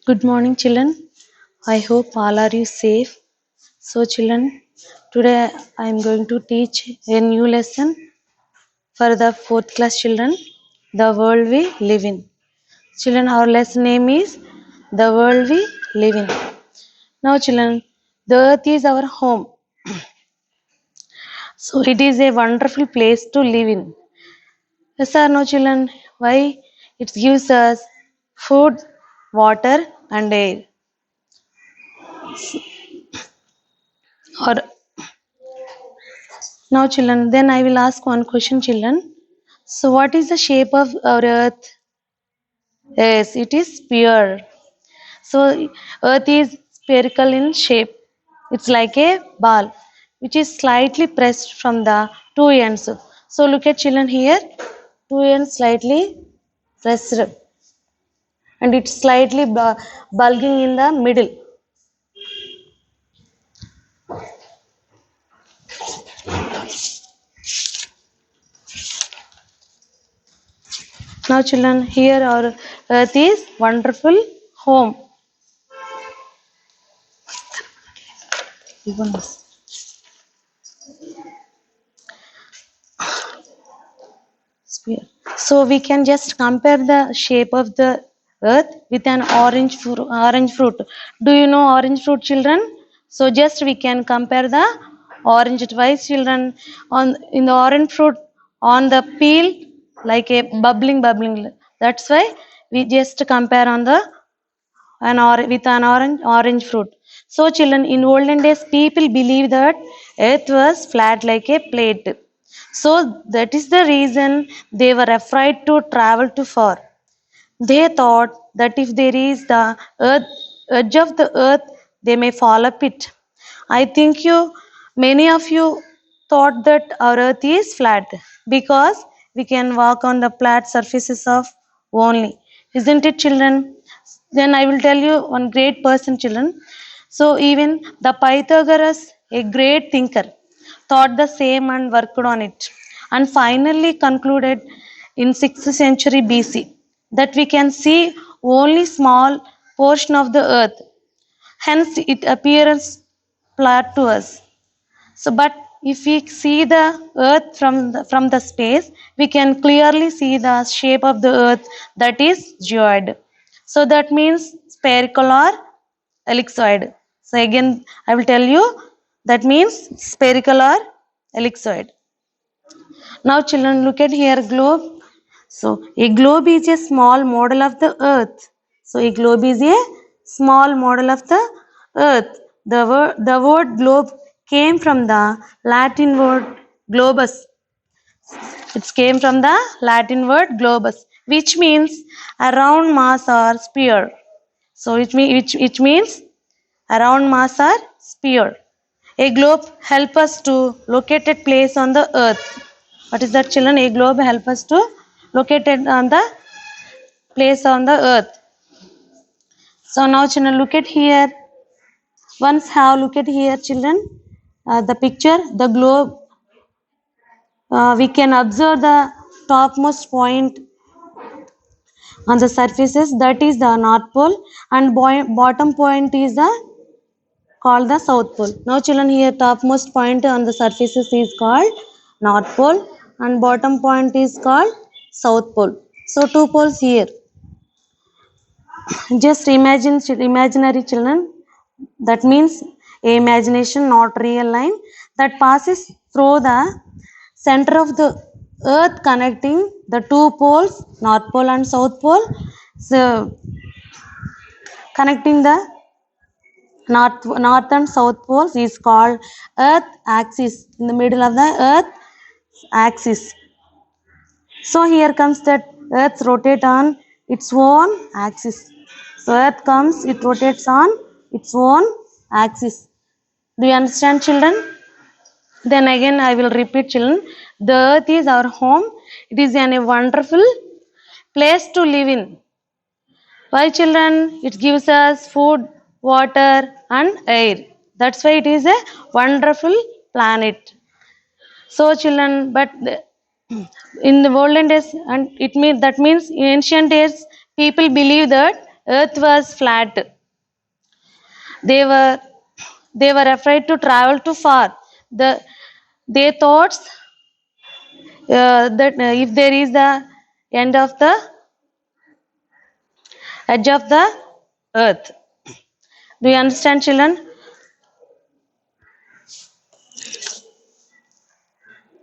Good morning, children. I hope all are you safe. So, children, today I am going to teach a new lesson for the fourth class children. The world we live in. Children, our lesson name is the world we live in. Now, children, the earth is our home. So, it is a wonderful place to live in. Yes or no, children? Why? It gives us food, water, and air. Or now, children, then I will ask one question, children. So, what is the shape of our earth? Yes, it is sphere. So, earth is spherical in shape. It's like a ball, which is slightly pressed from the two ends. So, look at children here. Two ends slightly pressed, and it's slightly bulging in the middle. Now, children, here our earth is wonderful home. Even this. Sphere. So we can just compare the shape of the earth with an orange fruit. Do you know orange fruit, children? So just we can compare the orange twice, children. On in the orange fruit, on the peel, like a bubbling. That's why we just compare on the with an orange fruit. So children, in olden days, people believe that earth was flat like a plate. So that is the reason they were afraid to travel too far. They thought that if there is the earth, edge of the earth, they may fall up it. I think many of you thought that our earth is flat because we can walk on the flat surfaces of only. Isn't it, children? Then I will tell you one great person, children. So even the Pythagoras, a great thinker, thought the same and worked on it, and finally concluded in 6th century BC that we can see only small portion of the earth. Hence, it appears flat to us. So, but if we see the earth from the space, we can clearly see the shape of the earth, that is geoid. So that means spherical or ellipsoid. So again, I will tell you that means spherical or ellipsoid. Now, children, look at here globe. So a globe is a small model of the earth. So a globe is a small model of the earth. The word globe came from the Latin word globus. It came from the Latin word globus, which means a round mass or sphere. So which means a round mass or sphere. A globe help us to locate a place on the earth. What is that, children? A globe help us to locate it on the place on the earth. So now, children, look at here. Once have look at here, children. The picture, the globe. We can observe the topmost point on the surfaces, that is the North Pole, and bottom point is the called the South Pole. Now, children, here topmost point on the surfaces is called North Pole, and bottom point is called South Pole. So two poles here. Just imagine, imaginary children. That means imagination, not real line, that passes through the center of the earth, connecting the two poles, North Pole and South Pole. So connecting the north and south poles is called earth axis. In the middle of the earth axis. So here comes that earth rotate on its own axis. So earth comes, it rotates on its own axis. Do you understand, children? Then again I will repeat, children. The earth is our home. It is a wonderful place to live in. Why, children? It gives us food, water and air. That's why it is a wonderful planet. So children, but in the olden days, and that means in ancient days, people believe that earth was flat. They were they were afraid to travel too far. They thought that if there is the end of the edge of the earth. Do you understand, children?